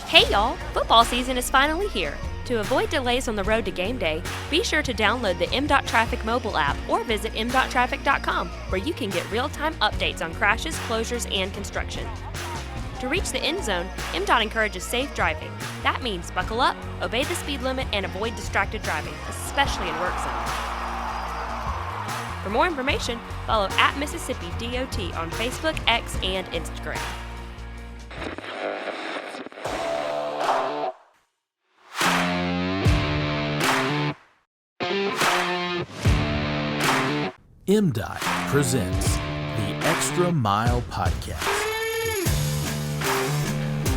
Hey y'all, football season is finally here. To avoid delays on the road to game day, be sure to download the MDOT Traffic mobile app or visit mdottraffic.com, where you can get real-time updates on crashes, closures, and construction. To reach the end zone, MDOT encourages safe driving. That means buckle up, obey the speed limit, and avoid distracted driving, especially in work zones. For more information, follow @Mississippi DOT on Facebook, X, and Instagram. MDOT presents the Extra Mile Podcast.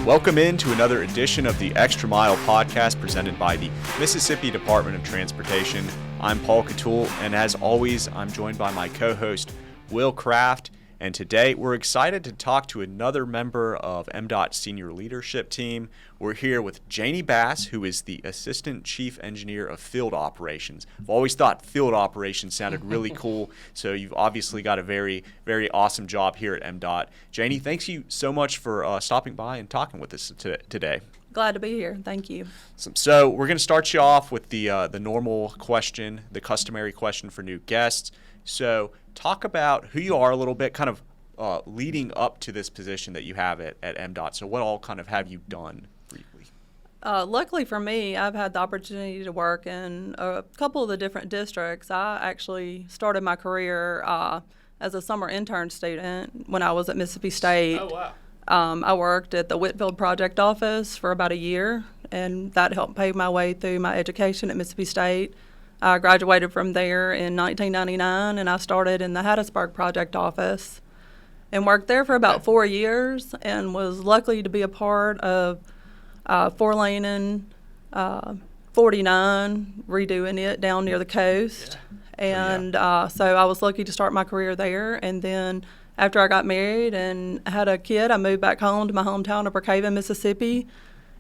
Welcome in to another edition of the Extra Mile Podcast presented by the Mississippi Department of Transportation. I'm Paul Catul, and as always, I'm joined by my co-host, Will Kraft. And today, we're excited to talk to another member of MDOT's senior leadership team. We're here with Janie Bass, who is the Assistant Chief Engineer of Field Operations. I've always thought field operations sounded really cool, so you've obviously got a very, very awesome job here at MDOT. Janie, thanks you so much for stopping by and talking with us today. Glad to be here. Thank you. So we're going to start you off with the normal question, the customary question for new guests. So talk about who you are a little bit, kind of leading up to this position that you have at MDOT. So what all kind of have you done briefly? Luckily for me, I've had the opportunity to work in a couple of the different districts. I actually started my career as a summer intern student when I was at Mississippi State. Oh, wow. I worked at the Whitfield Project Office for about a year, and that helped pave my way through my education at Mississippi State. I graduated from there in 1999, and I started in the Hattiesburg Project Office and worked there for about 4 years and was lucky to be a part of 4-laning 49, redoing it down near the coast. Yeah. And so I was lucky to start my career there. And then after I got married and had a kid, I moved back home to my hometown of Brookhaven, Mississippi,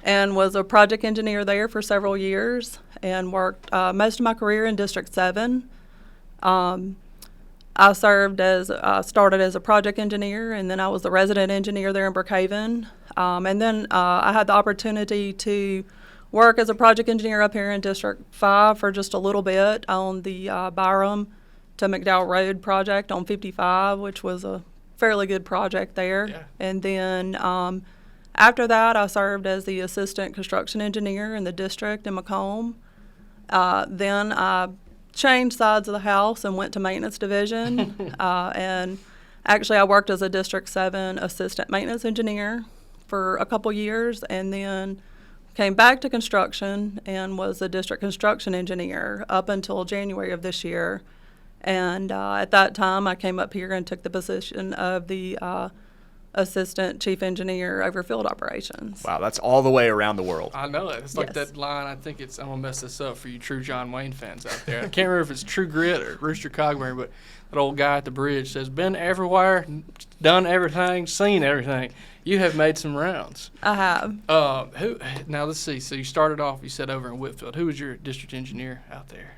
and was a project engineer there for several years and worked most of my career in District 7. I started as a project engineer, and then I was the resident engineer there in Brookhaven. And then I had the opportunity to work as a project engineer up here in District 5 for just a little bit on the Byram to McDowell Road project on 55, which was a fairly good project there. Yeah. And then after that, I served as the assistant construction engineer in the district in Macomb. Then I changed sides of the house and went to maintenance division. And actually, I worked as a District 7 assistant maintenance engineer for a couple years, and then came back to construction and was a district construction engineer up until January of this year. And at that time, I came up here and took the position of the Assistant Chief Engineer over Field Operations. Wow, that's all the way around the world. I know it. It's like that line, I'm going to mess this up for you true John Wayne fans out there. I can't remember if it's True Grit or Rooster Cogburn, but that old guy at the bridge says, been everywhere, done everything, seen everything. You have made some rounds. I have. Now, let's see. So you started off, you said, over in Whitfield. Who was your district engineer out there?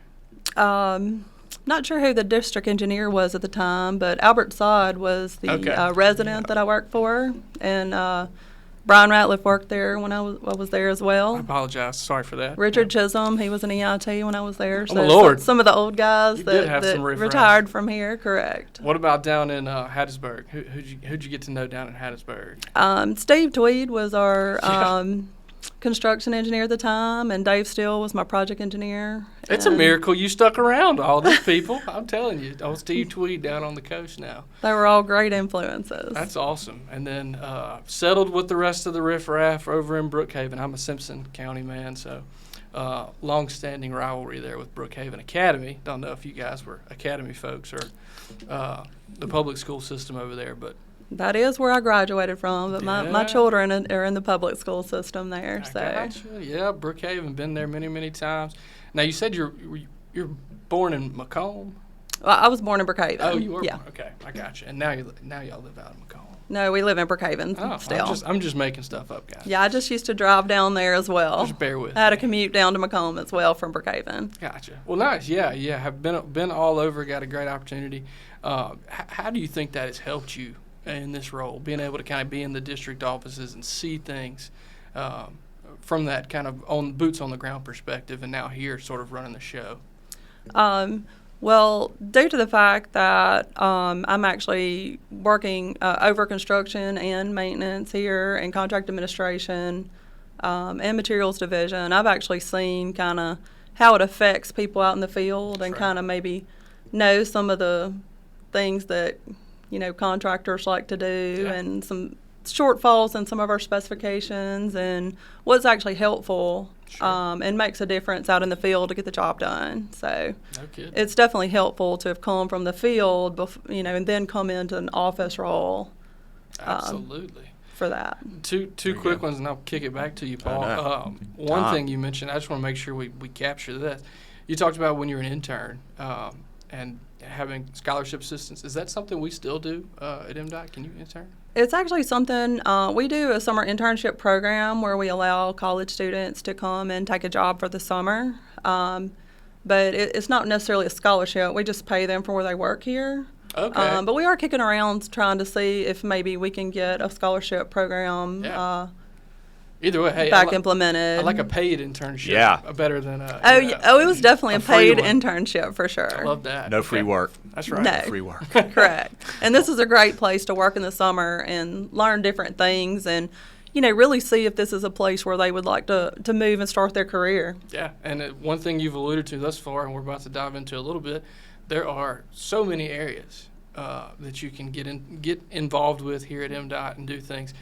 Not sure who the district engineer was at the time, but Albert Sod was the resident that I worked for, and Brian Ratliff worked there when I was there as well. I apologize. Sorry for that. Richard Chisholm, he was an EIT when I was there. So Lord. Some of the old guys that retired from here, correct. What about down in Hattiesburg? Who'd you get to know down in Hattiesburg? Steve Tweed was our construction engineer at the time, and Dave Steele was my project engineer. It's a miracle you stuck around, all these people. I'm telling you, old Steve Tweed down on the coast now. They were all great influences. That's awesome. And then settled with the rest of the riffraff over in Brookhaven. I'm a Simpson County man, so long-standing rivalry there with Brookhaven Academy. Don't know if you guys were Academy folks or the public school system over there, but that is where I graduated from, but my children are in the public school system there. Gotcha. Yeah, Brookhaven, been there many, many times. Now, you said you're born in Macomb? Well, I was born in Brookhaven. Oh, you were? Yeah. Okay, I got you. And now y'all live out in Macomb. No, we live in Brookhaven still. I'm just making stuff up, guys. Yeah, I just used to drive down there as well. Just bear with me. I had a commute down to Macomb as well from Brookhaven. Gotcha. Well, nice. Yeah. Have been all over, got a great opportunity. How do you think that has helped you in this role, being able to kind of be in the district offices and see things from that kind of boots on the ground perspective, and now here sort of running the show? Well, due to the fact that I'm actually working over construction and maintenance here and contract administration and materials division, I've actually seen kind of how it affects people out in the field and kind of maybe know some of the things that, contractors like to do and some shortfalls in some of our specifications and what's actually helpful and makes a difference out in the field to get the job done. So it's definitely helpful to have come from the field, and then come into an office role. Absolutely. For that. Two quick ones, and I'll kick it back to you, Paul. One thing you mentioned, I just want to make sure we capture this. You talked about when you're an intern and having scholarship assistance. Is that something we still do at MDOT? Can you intern? It's actually something we do, a summer internship program where we allow college students to come and take a job for the summer. But it's not necessarily a scholarship. We just pay them for where they work here. Okay. But we are kicking around trying to see if maybe we can get a scholarship program either way, hey, back implemented. I like a paid internship better than a it was definitely a paid one. internship for sure. I love that. No free work. That's right. No. Free work. Correct. And this is a great place to work in the summer and learn different things and, really see if this is a place where they would like to move and start their career. Yeah, and one thing you've alluded to thus far, and we're about to dive into a little bit, there are so many areas that you can get involved with here at MDOT and do things.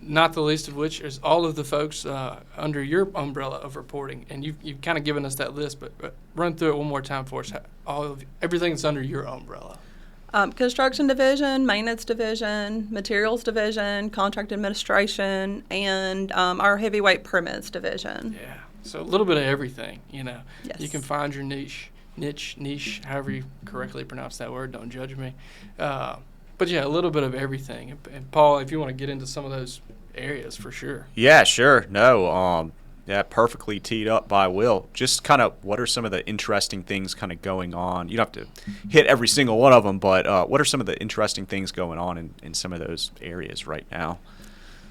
Not the least of which is all of the folks under your umbrella of reporting, and you've kind of given us that list, but run through it one more time for us. Everything that's under your umbrella. Construction division, maintenance division, materials division, contract administration, and our heavyweight permits division. Yeah, so a little bit of everything. Yes. You can find your niche, however you correctly pronounce that word. Don't judge me. But yeah, a little bit of everything. And Paul, if you want to get into some of those areas, for sure. Yeah, sure. No, perfectly teed up by Will. Just kind of what are some of the interesting things kind of going on? You don't have to hit every single one of them, but what are some of the interesting things going on in some of those areas right now?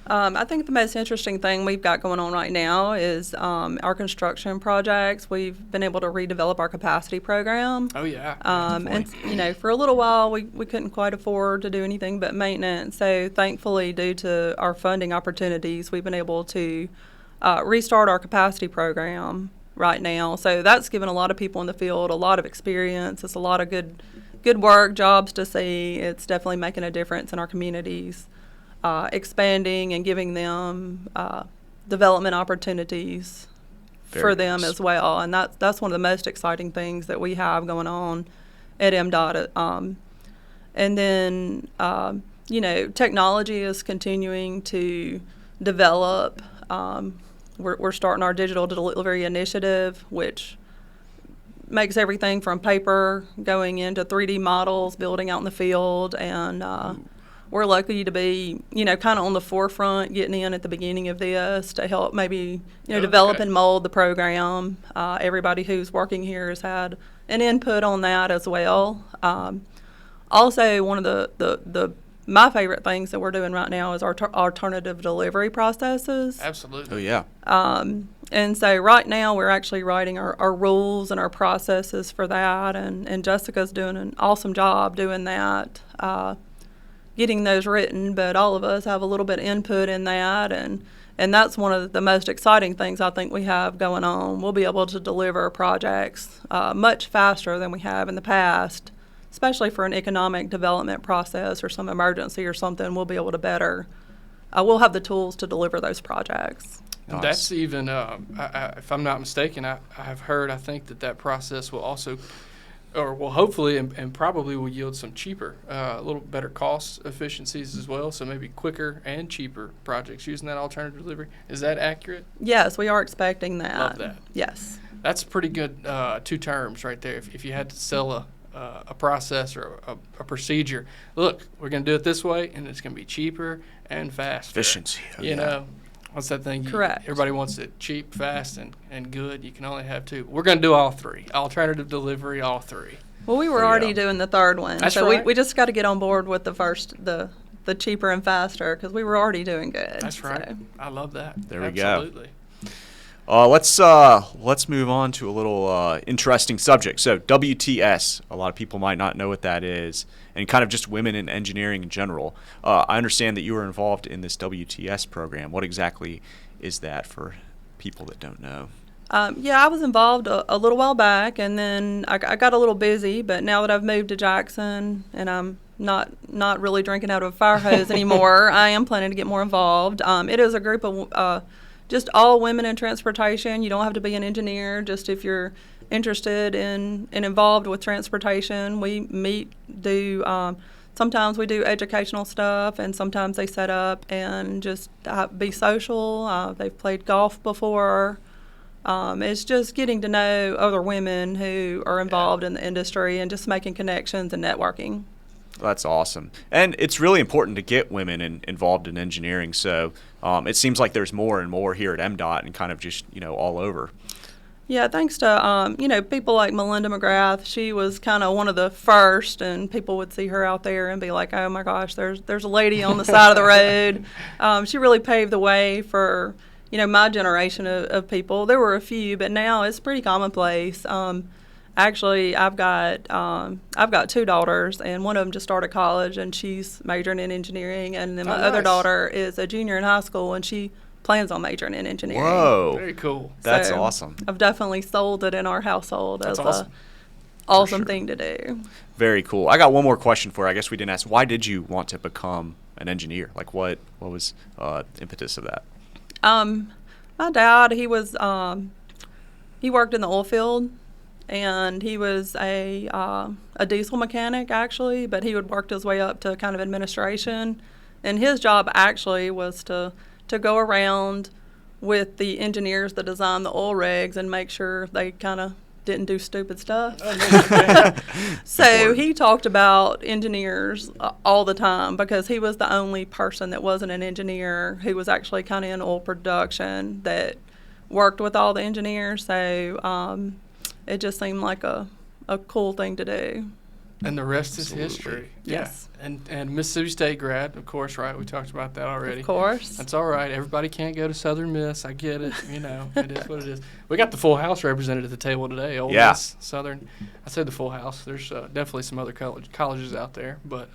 I think the most interesting thing we've got going on right now is our construction projects. We've been able to redevelop our capacity program. Oh, yeah. And, for a little while, we couldn't quite afford to do anything but maintenance. So, thankfully, due to our funding opportunities, we've been able to restart our capacity program right now. So, that's given a lot of people in the field a lot of experience. It's a lot of good work, jobs to see. It's definitely making a difference in our communities. Expanding and giving them development opportunities for them as well. And that's one of the most exciting things that we have going on at MDOT. And then, technology is continuing to develop. We're starting our digital delivery initiative, which makes everything from paper going into 3D models, building out in the field, and we're lucky to be, kind of on the forefront, getting in at the beginning of this to help maybe, develop and mold the program. Everybody who's working here has had an input on that as well. Also, one of my favorite things that we're doing right now is our alternative delivery processes. Absolutely. Oh, yeah. And so right now we're actually writing our rules and our processes for that, and Jessica's doing an awesome job doing that. Getting those written, but all of us have a little bit of input in that, and that's one of the most exciting things I think we have going on. We'll be able to deliver projects much faster than we have in the past, especially for an economic development process or some emergency or something. We'll be able to we'll have the tools to deliver those projects. Nice. That's even, if I'm not mistaken, I have heard, I think that process will also or will hopefully and probably will yield some cheaper, a little better cost efficiencies as well, so maybe quicker and cheaper projects using that alternative delivery. Is that accurate? Yes, we are expecting that. Love that. Yes. That's pretty good two terms right there. If you had to sell a process or a procedure, look, we're going to do it this way, and it's going to be cheaper and faster. Efficiency. You know, what's that thing? Correct. Everybody wants it cheap, fast, and good. You can only have two. We're going to do all three. Alternative delivery, all three. Well, we were already doing the third one. That's so right. we just got to get on board with the the cheaper and faster because we were already doing good. That's right. So. I love that. There we Absolutely. go. Let's move on to a little interesting subject. So WTS, a lot of people might not know what that is, and kind of just women in engineering in general. I understand that you were involved in this WTS program. What exactly is that for people that don't know? Yeah, I was involved a little while back, and then I got a little busy. But now that I've moved to Jackson and I'm not really drinking out of a fire hose anymore, I am planning to get more involved. It is a group of just all women in transportation. You don't have to be an engineer. Just if you're interested in and involved with transportation, we meet, sometimes we do educational stuff, and sometimes they set up and just be social. They've played golf before. It's just getting to know other women who are involved in the industry and just making connections and networking. That's awesome. And it's really important to get women involved in engineering. So it seems like there's more and more here at MDOT and kind of just, all over. Yeah, thanks to, people like Melinda McGrath. She was kind of one of the first, and people would see her out there and be like, oh, my gosh, there's a lady on the side of the road. She really paved the way for, my generation of people. There were a few, but now it's pretty commonplace. Actually, I've got 2 daughters, and one of them just started college, and she's majoring in engineering, and then my other daughter is a junior in high school, and she plans on majoring in engineering. Whoa. Very cool. That's So awesome. I've definitely sold it in our household as awesome. a awesome sure. thing to do. Very cool. I got one more question for you. I guess we didn't ask. Why did you want to become an engineer? Like, what was the impetus of that? My dad, he worked in the oil field, and he was a diesel mechanic actually, but he would work his way up to kind of administration, and his job actually was to go around with the engineers that design the oil rigs and make sure they kind of didn't do stupid stuff. So he talked about engineers all the time because he was the only person that wasn't an engineer who was actually kind of in oil production that worked with all the engineers. So it just seemed like a cool thing to do. And the rest Absolutely. is history. Yes. Yeah. And Mississippi State grad, of course, right? We talked about that already. Of course. That's all right. Everybody can't go to Southern Miss. I get it. It is what it is. We got the full house represented at the table today. Ole Miss, Southern. I said the full house. There's definitely some other colleges out there. But,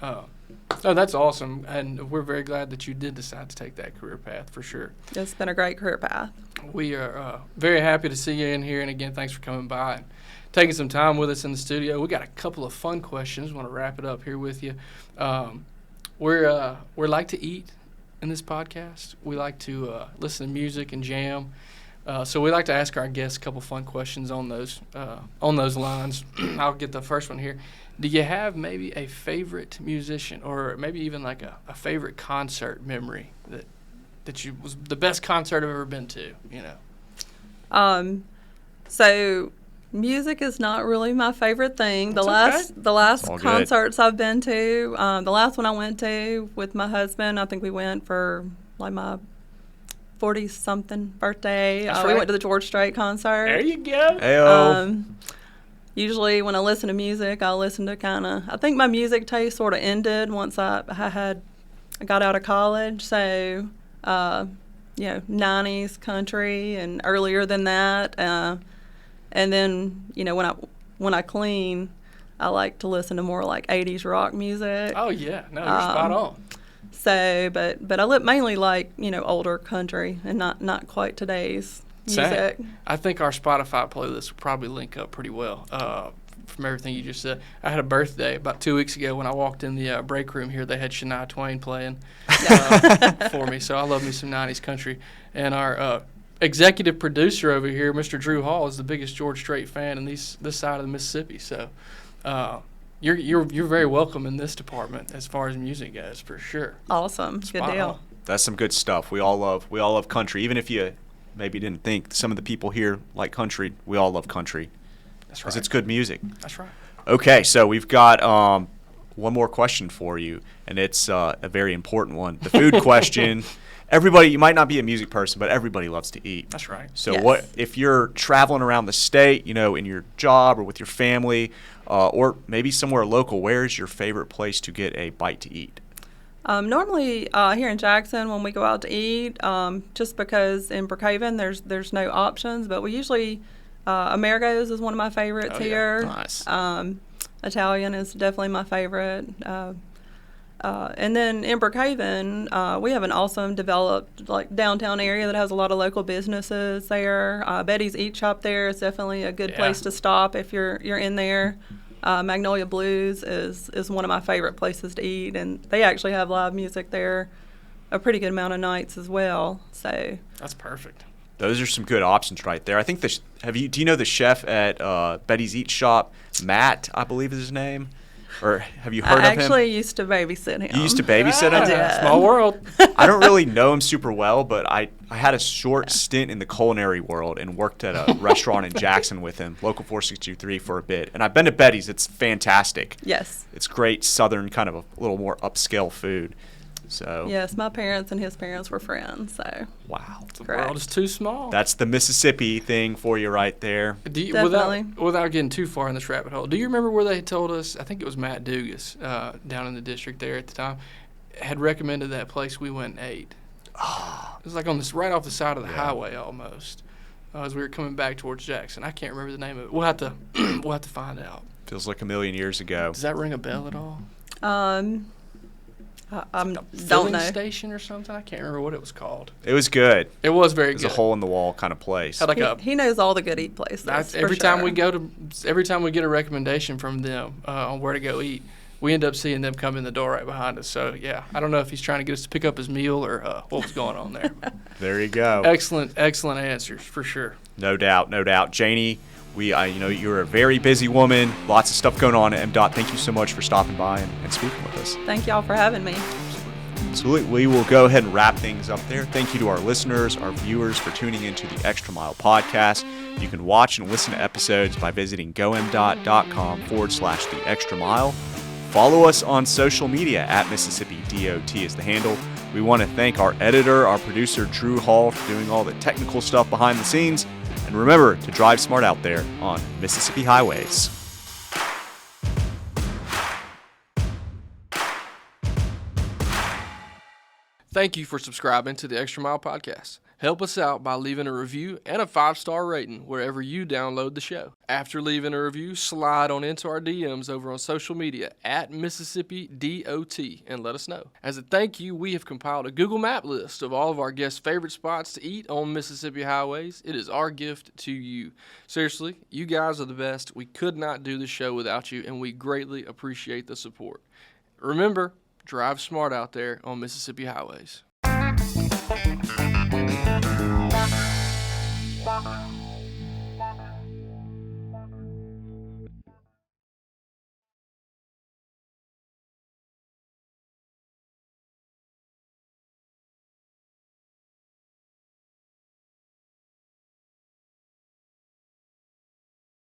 that's awesome. And we're very glad that you did decide to take that career path for sure. It's been a great career path. We are very happy to see you in here. And, again, thanks for coming by and taking some time with us in the studio. We got a couple of fun questions. Want to wrap it up here with you. We like to eat in this podcast. We like to listen to music and jam. So we like to ask our guests a couple fun questions on those lines. I'll get the first one here. Do you have maybe a favorite musician, or maybe even like a favorite concert memory that you was the best concert I've ever been to? So music is not really my favorite thing. The That's last all good. concerts I've been to, the last one I went to with my husband, I think we went for like my 40-something birthday. That's We right. went to the George Strait concert. There you go. Heyo. Usually when I listen to music, I'll listen to I think my music taste sort of ended once I got out of college. So, 90s country and earlier than that. And then, when I clean, I like to listen to more like 80s rock music. Oh, yeah. No, you're spot on. So, but I mainly like, older country and not quite today's music. Same. I think our Spotify playlist will probably link up pretty well from everything you just said. I had a birthday about 2 weeks ago when I walked in the break room here. They had Shania Twain playing for me, so I love me some 90s country. And our executive producer over here, Mr. Drew Hall, is the biggest George Strait fan in this side of the Mississippi. So you're very welcome in this department as far as music goes, for sure. Awesome. Good Spot deal. on. That's some good stuff. We all love country. Even if you maybe didn't think some of the people here like country, we all love country. That's Because right. it's good music. That's right. Okay, so we've got one more question for you, and it's a very important one. The food question. Everybody, you might not be a music person, but everybody loves to eat. That's right. So Yes. what if you're traveling around the state, in your job or with your family, or maybe somewhere local, where is your favorite place to get a bite to eat? Normally here in Jackson, when we go out to eat, just because in Brookhaven there's no options, but we usually Amerigo's is one of my favorites here. Nice. Italian is definitely my favorite. And then in Brookhaven, we have an awesome developed downtown area that has a lot of local businesses there. Betty's Eat Shop there is definitely a good place to stop if you're in there. Magnolia Blues is one of my favorite places to eat, and they actually have live music there a pretty good amount of nights as well. So That's perfect. Those are some good options right there. I think do you know the chef at Betty's Eat Shop, Matt, I believe is his name? Or have you heard of him? I actually used to babysit him. You used to babysit him? I did. Small world. I don't really know him super well, but I had a short stint in the culinary world and worked at a restaurant in Jackson with him, Local 463, for a bit. And I've been to Betty's. It's fantastic. Yes. It's great southern, kind of a little more upscale food. So Yes, my parents and his parents were friends, so. wow. The Correct. world is too small. That's the Mississippi thing for you right there. Definitely. Without getting too far in this rabbit hole, do you remember where they told us, I think it was Matt Dugas down in the district there at the time, had recommended that place we went and ate? It was like right off the side of the highway almost, as we were coming back towards Jackson. I can't remember the name of it. We'll have to find out. Feels like a million years ago. Does that ring a bell at all? I don't Filling know. station or something? I can't remember what it was called. It was good. It was very It was good. a hole in the wall kind of place. Had like a He knows all the good eat places. every time we get a recommendation from them on where to go eat, we end up seeing them come in the door right behind us. So yeah, I don't know if he's trying to get us to pick up his meal or what was going on there. There you go. Excellent answers for sure. No doubt, no doubt. Janie, you're a very busy woman. Lots of stuff going on at MDOT. Thank you so much for stopping by and speaking with us. Thank y'all for having me. Absolutely. We will go ahead and wrap things up there. Thank you to our listeners, our viewers for tuning into the Extra Mile podcast. You can watch and listen to episodes by visiting gomdot.com/the extra mile. Follow us on social media at Mississippi DOT is the handle. We want to thank our editor, our producer, Drew Hall, for doing all the technical stuff behind the scenes. And remember to drive smart out there on Mississippi highways. Thank you for subscribing to the Extra Mile Podcast. Help us out by leaving a review and a 5-star rating wherever you download the show. After leaving a review, slide on into our DMs over on social media at Mississippi DOT and let us know. As a thank you, we have compiled a Google Map list of all of our guests' favorite spots to eat on Mississippi highways. It is our gift to you. Seriously, you guys are the best. We could not do the show without you, and we greatly appreciate the support. Remember, drive smart out there on Mississippi highways.